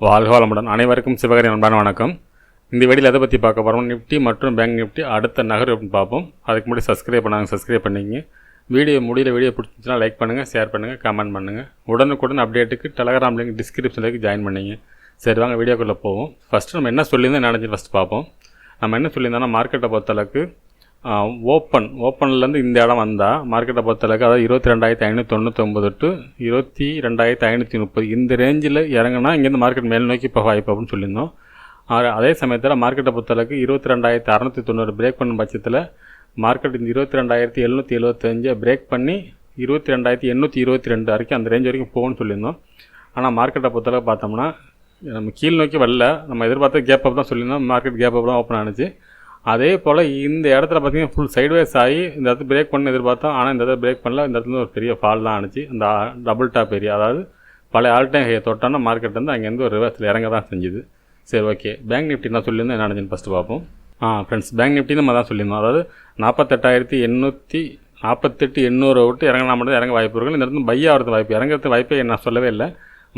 வாழ்க வளமுடன். அனைவருக்கும் சிவகரி அன்பான வணக்கம். இந்த வீடியோவில் எதை பற்றி பார்க்க போகிறோம், நிஃப்டி மற்றும் பேங்க் நிஃப்டி அடுத்த நகர் அப்படின்னு பார்ப்போம். அதுக்கு முன்னாடி சப்ஸ்கிரைப் பண்ணிங்க. வீடியோ பிடிச்சிச்சுன்னா லைக் பண்ணுங்கள், ஷேர் பண்ணுங்கள், கமெண்ட் பண்ணுங்கள். உடனுக்குடன் அப்டேட்டுக்கு டெலகிராம் லிங்க் டிஸ்கிரிப்ஷனில் ஜாயின் பண்ணிங்க. சரி வாங்க வீடியோக்குள்ளே போவோம். ஃபஸ்ட்டு நம்ம என்ன சொல்லியிருந்தோம் நினச்சி ஃபஸ்ட்டு பார்ப்போம். நம்ம என்ன சொல்லியிருந்தோம்னா மார்க்கெட்டை பொறுத்தளவுக்கு ஓப்பன்லேருந்து இந்த இடம் வந்தால் மார்க்கெட்டை பொறுத்தளவுக்கு அதாவது 22,599 டு 22,530 இந்த ரேஞ்சில் இறங்கினா இங்கேருந்து மார்க்கெட் மேல் நோக்கி இப்போ வாய்ப்பு அப்படின்னு சொல்லியிருந்தோம். அதே சமயத்தில் மார்க்கெட்டை பொறுத்தளவுக்கு 22,690 பிரேக் பண்ணும் பட்சத்தில் மார்க்கெட் இந்த 22,775 பிரேக் பண்ணி 22,822 வரைக்கும் அந்த ரேஞ்ச் வரைக்கும் போகும்னு சொல்லியிருந்தோம். ஆனால் மார்க்கெட்டை பொறுத்தளவுக்கு பார்த்தோம்னா நம்ம கீழ் நோக்கி வரல, நம்ம எதிர்பார்த்த கேப் அப் தான் சொல்லியிருந்தோம். மார்க்கெட் கேப் அப் தான் ஓப்பன் ஆனிச்சு. அதே போல் இந்த இடத்துல பார்த்திங்கன்னா ஃபுல் சைட்வேஸ் ஆகி இந்த இடத்துல பிரேக் பண்ணி எதிர்பார்த்தோம். ஆனால் இந்த இடத்துல பிரேக் பண்ணல. இந்த இடத்துல ஒரு பெரிய ஃபால் தான் ஆனிச்சு. அந்த டபுள் டாப் ஏரியா, அதாவது பழைய ஆல் டைம் ஹையை தொட்டானா மார்க்கெட் வந்து அங்கேருந்து ஒரு ரிவர்ஸில் இறங்க தான் செஞ்சுது. சரி ஓகே, பேங்க் நிஃப்டி நான் சொல்லியிருந்தேன் என்ன நினச்சின்னு ஃபஸ்ட்டு பார்ப்போம். ஃப்ரெண்ட்ஸ், பேங்க் நிஃப்டி நம்ம தான் சொல்லியிருந்தோம். அதாவது 48,800 விட்டு இறங்கினா மட்டும் இறங்க வாய்ப்பு இருக்குது. இந்த இடத்துல பை ஆகிறது வாய்ப்பு, இறங்கிறது வாய்ப்பே நான் சொல்லவே இல்லை.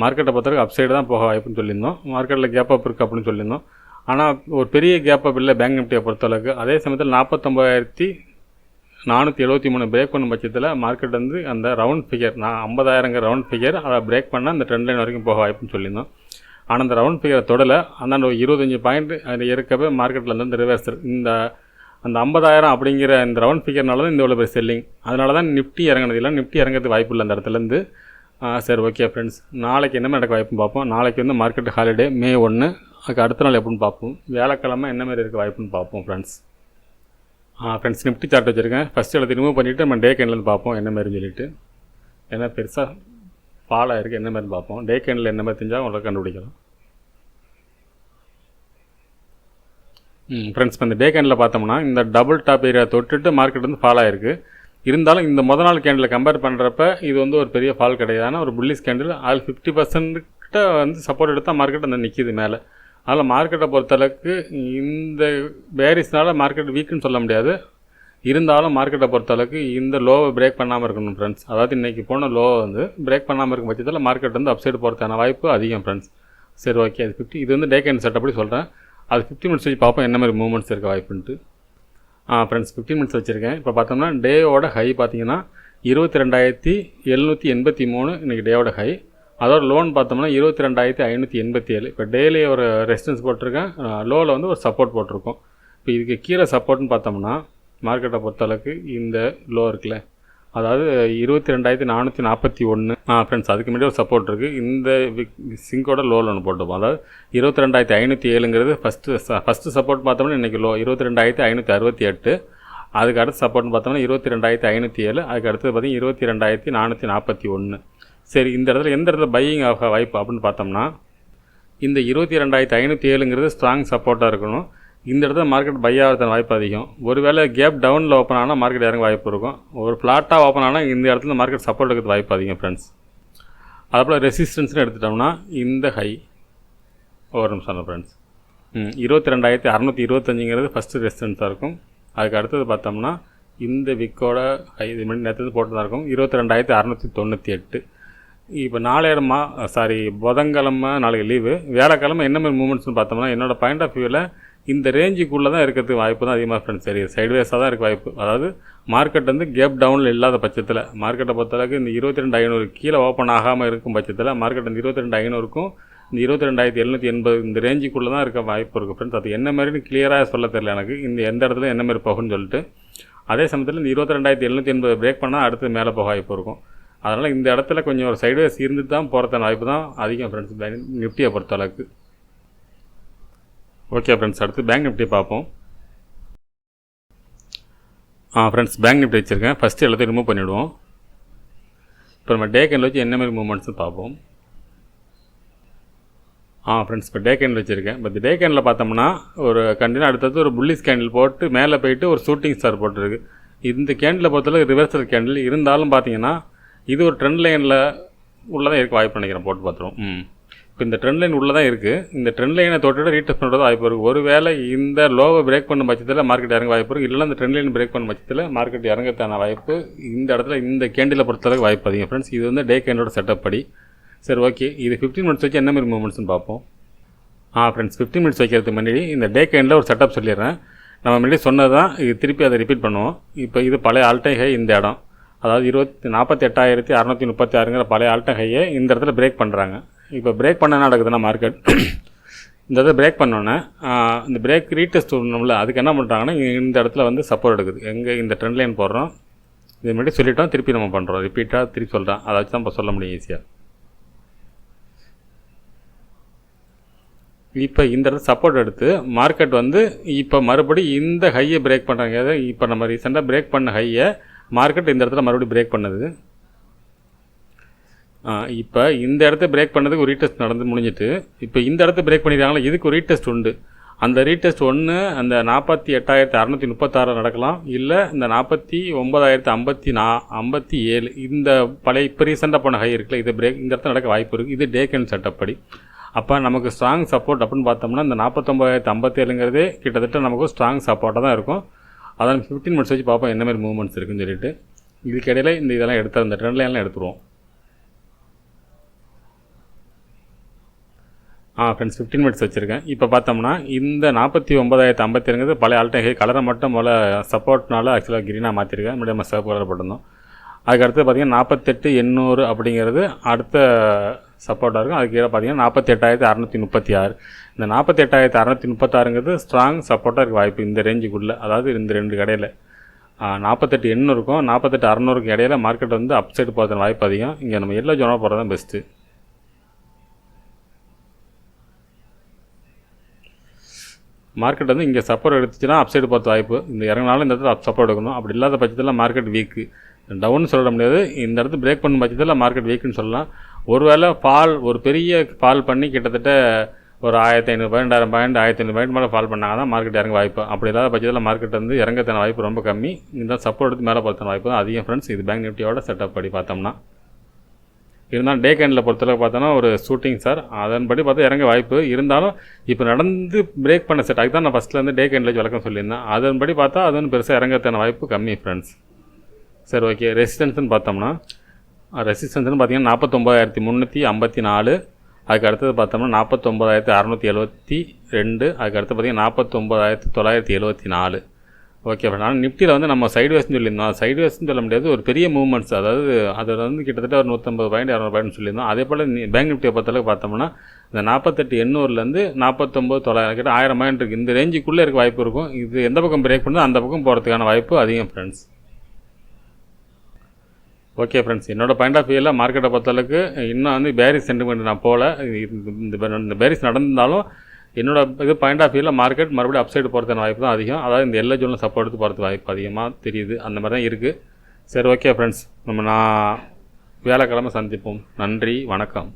மார்க்கெட்டை பொறுத்தவரைக்கும் அப்சைடு தான் போக வாய்ப்புன்னு சொல்லியிருந்தோம். மார்க்கெட்டில் கேப் அப் இருக்குது அப்படின்னு சொல்லியிருந்தோம். ஆனால் ஒரு பெரிய கேப் அப் இல்லை பேங்க் நிஃப்டியை பொறுத்தளவுக்கு. அதே சமயத்தில் 49,473 பிரேக் பண்ணும் பட்சத்தில் மார்க்கெட் வந்து அந்த ரவுண்ட் ஃபிகர் 50,000 ரவுண்ட் ஃபிகர் அதை பிரேக் பண்ணால் அந்த ட்ரெண்ட் லைன் வரைக்கும் போக வாய்ப்புன்னு சொல்லியிருந்தோம். ஆனால் அந்த ரவுண்ட் ஃபிகரை தொடலை. அந்த 25 பாயிண்ட் அது இருக்கவே மார்க்கெட்டில் வந்து இந்த ரிவர்சல் அந்த 50,000 அப்படிங்கிற இந்த ரவுண்ட் ஃபிகர்னால தான் இந்த இவ்வளோ பேர் செல்லிங். அதனால தான் நிஃப்டி இறங்கினது இல்லை. நிஃப்டி இறங்கிறது வாய்ப்பு இல்லை அந்த இடத்துலேருந்து. சரி ஓகே ஃப்ரெண்ட்ஸ், நாளைக்கு என்ன மாதிரி நடக்க வாய்ப்புன்னு பார்ப்போம். நாளைக்கு வந்து மார்க்கெட் ஹாலிடே May 1. அதுக்கு அடுத்த நாள் எப்படின்னு பார்ப்போம். வியாழக்கிழமை என்ன மாதிரி இருக்க வாய்ப்புன்னு பார்ப்போம் ஃப்ரெண்ட்ஸ். நிஃப்டி சார்ட் வச்சுருக்கேன். ஃபஸ்ட்டு எடுத்து ரிமூவ் பண்ணிவிட்டு நம்ம டே கேண்டில் பார்ப்போம் என்ன மாதிரின்னு சொல்லிட்டு. ஏன்னா பெருசாக ஃபால் ஆகிருக்கு என்ன மாதிரி பார்ப்போம். டே கேண்டில் என்ன மாதிரி தெரிஞ்சால் உங்களுக்கு கண்டுபிடிக்கலாம். ஃப்ரெண்ட்ஸ், இப்போ இந்த டே கேண்டில் பார்த்தோம்னா இந்த டபுள் டாப் ஏரியா தொட்டுட்டு மார்க்கெட் வந்து ஃபால் ஆகிருக்கு. இருந்தாலும் இந்த முதல் நாள் கேண்டில் கம்பேர் பண்ணுறப்ப இது வந்து ஒரு பெரிய ஃபால் கிடையாது. ஒரு புல்லிஷ் கேண்டில் ஆல் 50% கிட்ட வந்து சப்போர்ட் எடுத்தால் மார்க்கெட் அந்த நிற்கிது மேலே. அதில் மார்க்கெட்டை பொறுத்தளவுக்கு இந்த பேரிஸ்னால் மார்க்கெட் வீக்குன்னு சொல்ல முடியாது. இருந்தாலும் மார்க்கெட்டை பொறுத்தளவுக்கு இந்த லோவை பிரேக் பண்ணாமல் இருக்கணும் ஃப்ரெண்ட்ஸ். அதாவது இன்றைக்கி போன லோவை வந்து பிரேக் பண்ணாமல் இருக்கும் பட்சத்தில் மார்க்கெட் வந்து அப்சைடு போகிறதுக்கான வாய்ப்பு அதிகம் ஃப்ரெண்ட்ஸ். சரி ஓகே, அது 50 இது வந்து டே கேண்ட் செட் அப்படி சொல்கிறேன். அது 15 மினிட்ஸ் வச்சு பார்ப்போம் என்ன மாதிரி மூவ்மெண்ட்ஸ் இருக்க வாய்ப்புன்ட்டு. ஃப்ரெண்ட்ஸ் 15 மினிட்ஸ் வச்சுருக்கேன். இப்போ பார்த்தோம்னா டேவோட ஹை பார்த்தீங்கன்னா 22,783 இன்றைக்கி டேவோட ஹை. அதோட லோன் பார்த்தோம்னா 22,587. இப்போ டெய்லி ஒரு ரெசிஸ்டன்ஸ் போட்டிருக்கேன், லோவில் வந்து ஒரு சப்போர்ட் போட்டிருக்கோம். இப்போ இதுக்கு கீழே சப்போர்ட்னு பார்த்தோம்னா மார்க்கெட்டை பொறுத்தளவுக்கு இந்த லோ இருக்குல்ல, அதாவது 22,441. ஃப்ரெண்ட்ஸ், அதுக்கு முன்னாடி ஒரு சப்போர்ட் இருக்குது. இந்த சிங்கோட லோவில் ஒன்று போட்டுப்போம். அதாவது 22,507ங்கிறது ஃபஸ்ட்டு சப்போர்ட் பார்த்தோம்னா இன்றைக்கி லோ 22,568. அதுக்கு அடுத்த சப்போர்ட்னு பார்த்தோம்னா 22,507. அதுக்கு அடுத்தது பார்த்திங்கன்னா 22,441. சரி, இந்த இடத்துல எந்த இடத்துல பையிங் ஆக வாய்ப்பு அப்படின்னு பார்த்தோம்னா இந்த 22,507ங்கிறது ஸ்ட்ராங் சப்போர்ட்டாக இருக்கணும். இந்த இடத்துல மார்க்கெட் பை ஆகிறதுக்கு வாய்ப்பு அதிகம். ஒருவேளை கேப் டவுனில் ஓப்பன் ஆனால் மார்க்கெட் இறங்க வாய்ப்பு இருக்கும். ஒரு ஃப்ளாட்டாக ஓப்பன் ஆனால் இந்த இடத்துல மார்க்கெட் சப்போர்ட் இருக்கிறது வாய்ப்பு அதிகம் ஃப்ரெண்ட்ஸ். அதுபோல் ரெசிஸ்டன்ஸ்னு எடுத்துட்டோம்னா இந்த ஹை ஒரு நிமிஷம் ஃப்ரெண்ட்ஸ் 22,625ங்கிறது ஃபஸ்ட்டு ரெசிஸ்டன்ஸாக இருக்கும். அதுக்கு அடுத்தது பார்த்தோம்னா இந்த விக்கோட ஹை இது மணி நேரத்துக்கு போட்டு தான் இருக்கும் 22,698. இப்போ புதன்கிழமை நாளைக்கு லீவு, வியாழக்கிழமை என்ன மாதிரி மூமெண்ட்ஸ்னு பார்த்தோம்னா என்னோடய பாயிண்ட் ஆஃப் வியூவில் இந்த ரேஞ்சுக்குள்ளே தான் இருக்கிறதுக்கு வாய்ப்பு தான் அதிகமாக ஃப்ரெண்ட்ஸ். சரி, சைட்வேஸாக தான் இருக்க வாய்ப்பு. அதாவது மார்க்கெட் வந்து கேப் டவுனில் இல்லாத பட்சத்தில் மார்க்கெட்டை பொறுத்தளவுக்கு இந்த 22,500 கீழே ஓப்பன் ஆகாமல் இருக்கும் பட்சத்தில் மார்க்கெட் இந்த 22,500க்கும் இந்த 22,780 இந்த ரேஞ்சுக்குள்ளே தான் இருக்க வாய்ப்பு இருக்குது ஃப்ரெண்ட்ஸ். அது என்ன மாதிரின்னு கிளியராக சொல்ல தெரியல எனக்கு, இந்த எந்த இடத்துல என்ன மாதிரி போகும்னு சொல்லிட்டு. அதே சமயத்தில் இந்த 22,780 பிரேக் பண்ணால் அடுத்து மேலே போக வாய்ப்பு இருக்கும். அதனால் இந்த இடத்துல கொஞ்சம் ஒரு சைட்வேஸ் இருந்துட்டு தான் போகிறதான வாய்ப்பு தான் அதிகம் ஃப்ரெண்ட்ஸ் நிஃப்டியை பொறுத்தளவுக்கு. ஓகே ஃப்ரெண்ட்ஸ், அடுத்து பேங்க் நிஃப்டி பார்ப்போம். ஃப்ரெண்ட்ஸ், பேங்க் நிஃப்டி வச்சுருக்கேன். ஃபஸ்ட்டு எல்லாத்தையும் ரிமூவ் பண்ணிவிடுவோம். இப்போ நம்ம டே கேண்டில் வச்சு என்ன மாதிரி மூவ்மெண்ட்ஸ்னு பார்ப்போம். ஃப்ரெண்ட்ஸ், இப்போ டே கேண்டில் வச்சுருக்கேன். இப்போ இந்த டே கேண்டில் பார்த்தோம்னா ஒரு கண்டினியூ அடுத்தது ஒரு புல்லிஷ் கேண்டில் போட்டு மேலே போயிட்டு ஒரு ஷூட்டிங் ஸ்டார் போட்டிருக்கு. இந்த கேண்டில் பொறுத்தளவு ரிவர்சல் கேண்டில் இருந்தாலும் பார்த்தீங்கன்னா இது ஒரு ட்ரெண்ட் லைனில் உள்ளதான் இருக்க வாய்ப்பு நினைக்கிறேன். போட்டு பார்த்துருவோம். இப்போ இந்த ட்ரெண்ட் லைன் உள்ளே தான் இருக்குது. இந்த ட்ரெண்ட் லைனை தொட்டுட்டு ரீடெஸ்ட் பண்ணுறது வாய்ப்பு இருக்குது. ஒருவேளை இந்த லோவை பிரேக் பண்ண பட்சத்தில் மார்க்கெட் இறங்க வாய்ப்பு இருக்குது. இல்லைனா இந்த ட்ரெண்ட் லைன் பிரேக் பண்ண பட்சத்தில் மார்க்கெட் இறங்கத்தான வாய்ப்பு இந்த இடத்துல இந்த கேண்டில் பொறுத்தளவுக்கு வாய்ப்பு அதிகம் ஃப்ரெண்ட்ஸ். இது வந்து டே கேண்டோட செட்டப் படி. சரி ஓகே, இது 15 மினிட்ஸ் வச்சு என்ன மாதிரி மூவ்மெண்ட்ஸ்னு பார்ப்போம். ஃப்ரெண்ட்ஸ் 15 மினிட்ஸ் வைக்கிறதுக்கு முன்னாடி இந்த டே கைண்டில் ஒரு செட்டப் சொல்லிடுறேன். நம்ம முன்னாடி சொன்னது தான், இது திருப்பி அதை ரிப்பீட் பண்ணுவோம். இப்போ இது பழைய ஆல்டைம் ஹை இந்த இடம், அதாவது 48,636ங்கிற பழைய ஆல்டைம் ஹையை இந்த இடத்துல பிரேக் பண்ணுறாங்க. இப்போ பிரேக் பண்ண நடக்குதுன்னா மார்க்கெட் இந்த இடத்துல பிரேக் பண்ணோன்னே இந்த பிரேக் ரீடெஸ்ட் வரணும்ல, அதுக்கு என்ன பண்ணுறாங்கன்னா இந்த இடத்துல வந்து சப்போர்ட் எடுக்குது. எங்கே இந்த ட்ரெண்ட் லைன் போடுறோம், இது முன்னாடி சொல்லிட்டோம், திருப்பி நம்ம பண்ணுறோம், ரிப்பீட்டாக திருப்பி சொல்கிறேன், அதை வச்சு தான் இப்போ சொல்ல முடியும் ஈஸியாக. இப்போ இந்த இடத்துல சப்போர்ட் எடுத்து மார்க்கெட் வந்து இப்போ மறுபடி இந்த ஹையை பிரேக் பண்ணுறாங்க. இப்போ நம்ம ரீசெண்டாக பிரேக் பண்ண ஹையை மார்க்கெட் இந்த இடத்துல மறுபடியும் பிரேக் பண்ணுது. இப்போ இந்த இடத்த பிரேக் பண்ணதுக்கு ஒரு ரீடெஸ்ட் நடந்து முடிஞ்சிட்டு, இப்போ இந்த இடத்த பிரேக் பண்ணிடுறாங்களா, இதுக்கு ஒரு ரீடெஸ்ட் உண்டு. அந்த ரீடெஸ்ட் ஒன்று அந்த 48,636 நடக்கலாம், இல்லை இந்த 49,057 இந்த பழைய இப்போ ரீசெண்டாக போன ஹை இருக்குல்ல, இது பிரேக் இந்த இடத்துல நடக்க வாய்ப்பு இருக்குது. இது டே கேண்ட் செட்டப் படி. அப்போ நமக்கு ஸ்ட்ராங் சப்போர்ட் அப்படின்னு பார்த்தோம்னா இந்த 49,057ங்கிறதே கிட்டத்தட்ட நமக்கு ஸ்ட்ராங் சப்போர்ட்டாக தான் இருக்கும். அதான் 15 மினிட்ஸ் வச்சு பார்ப்போம் என்ன மாதிரி மூவ்மெண்ட்ஸ் இருக்குன்னு சொல்லிட்டு. இதுக்கு இடையில இந்த இதெல்லாம் இந்த ட்ரெண்ட் லைன்லாம் எடுத்துருவோம். ஃப்ரெண்ட்ஸ் 15 மினிட்ஸ் வச்சுருக்கேன். இப்போ பார்த்தோம்னா இந்த 49,057ங்கிறது பழைய ஆல்டைம் ஹை. கலரை மட்டும் போல் சப்போர்ட்னால ஆக்சுவலாக க்ரீனாக மாற்றிருக்கேன், முன்னாடி நம்ம சிவப்பு கலர் போட்டிருந்தோம். அதுக்கடுத்து பார்த்திங்கன்னா 48,800 அப்படிங்கிறது அடுத்த சப்போர்ட்டாக இருக்கும். அதுக்கு கீழே பார்த்திங்கன்னா 48,636. இந்த 48,636ங்கிறது ஸ்ட்ராங் சப்போர்ட்டாக இருக்க வாய்ப்பு இந்த ரேஞ்சுக்குள்ளே, அதாவது இந்த ரெண்டு கடையில் 48,800க்கும் 48,600க்கும் இடையில மார்க்கெட் வந்து அப் சைடு போகிறதுக்கு வாய்ப்பு அதிகம். இங்கே நம்ம எல்லோ ஜோனாக போகிறது தான் பெஸ்ட்டு. மார்க்கெட் வந்து இங்கே சப்போர்ட் எடுத்துச்சுன்னா அப் சைடு போகிறது வாய்ப்பு. இந்த இறங்கினாலும் இந்த இடத்துல சப்போர்ட் எடுக்கணும். அப்படி இல்லாத பட்சத்தில் மார்க்கெட் வீக்கு, டவுன் சொல்ல முடியாது. இந்த இடத்துல பிரேக் பண்ணும் பட்சத்தில் மார்க்கெட் வீக்குன்னு சொல்லலாம். ஒருவேளை ஒரு பெரிய ஃபால் பண்ணி கிட்டத்தட்ட ஒரு 1,500 பாயிண்ட் 2,000 பாயிண்ட் 1,500 பாயிண்ட் மேலே ஃபால் பண்ணாங்க தான் மார்க்கெட் இறங்க வாய்ப்பு. அப்படி இல்லாத பட்சத்தில் மார்க்கெட் வந்து இறங்கத்தான வாய்ப்பு ரொம்ப கம்மி. இந்த சப்போர்ட் எடுத்து மேலே போகிறதான வாய்ப்பு தான் அதிகம் ஃப்ரெண்ட்ஸ். இது பேங்க் நிஃப்டியோட செட்டப் படி பார்த்தோம்னா. இருந்தாலும் டே கேண்டில் பொறுத்தளவுக்கு பார்த்தோன்னா ஒரு ஷூட்டிங் சார், அதன்படி பார்த்தா இறங்க வாய்ப்பு இருந்தாலும் இப்போ நடந்து பிரேக் பண்ண செட் அதுக்கு தான் நான் ஃபஸ்ட்டில் வந்து டே கேண்டில் விளக்கம் சொல்லியிருந்தேன். அதன்படி பார்த்தா அது வந்து பெருசாக இறங்கத்தான வாய்ப்பு கம்மி ஃப்ரெண்ட்ஸ். சரி, ஓகே. ரெசிஸ்டன்ஸ்னு பார்த்தோம்னா ரெசிஸ்டன்ஸ்னு பார்த்தீங்கன்னா 49,354. அதுக்கு அடுத்தது பார்த்தோம்னா 49,672. அதுக்கு அடுத்து பார்த்தீங்கன்னா 49,974. Okay friend. ஆனால் நிஃப்டியில் வந்து நம்ம சைட்வேஸ்ன்னு சொல்லியிருந்தோம். சைட்வேஸ்ன்னு சொல்ல முடியாது, ஒரு பெரிய மூவ்மெண்ட்ஸ், அதாவது அதில் வந்து கிட்டத்தட்ட ஒரு 150 பாயிண்ட் 200 பாயிண்ட் சொல்லியிருந்தோம். அதே போல் பேங்க் நிஃப்டியை பொறுத்தளவுக்கு பார்த்தோம்னா இந்த 48,800லேருந்து 49,900 கிட்ட 1000 பாயிண்ட் இருக்குது. இந்த ரேஞ்சுக்குள்ளே இருக்க வாய்ப்பு இருக்கும். இது எந்த பக்கம் பிரேக் பண்ணுதோ அந்த பக்கம் போகிறதுக்கான வாய்ப்பு அதிகம் ஃப்ரெண்ட்ஸ். ஓகே ஃப்ரெண்ட்ஸ், என்னோடய பாயிண்ட் ஆஃப் வியூவில் மார்க்கெட்டை பொறுத்தளவுக்கு இன்னும் வந்து பேரிஸ் சென்டிமெண்ட் நான் போகல. இந்த பேரிஸ் நடந்தாலும் என்னோட இது பாயிண்ட் ஆஃப் வியூவில் மார்க்கெட் மறுபடியும் அப் சைடு போகிறதுக்கான வாய்ப்பு தான் அதிகம். அதாவது இந்த எல்லா ஜோனில் சப்போர்ட் எடுத்து போகிறதுக்கு வாய்ப்பு அதிகமாக தெரியுது. அந்த மாதிரி தான் இருக்குது. சரி, ஓகே ஃப்ரெண்ட்ஸ், நான் வியாழக்கிழமை சந்திப்போம். நன்றி, வணக்கம்.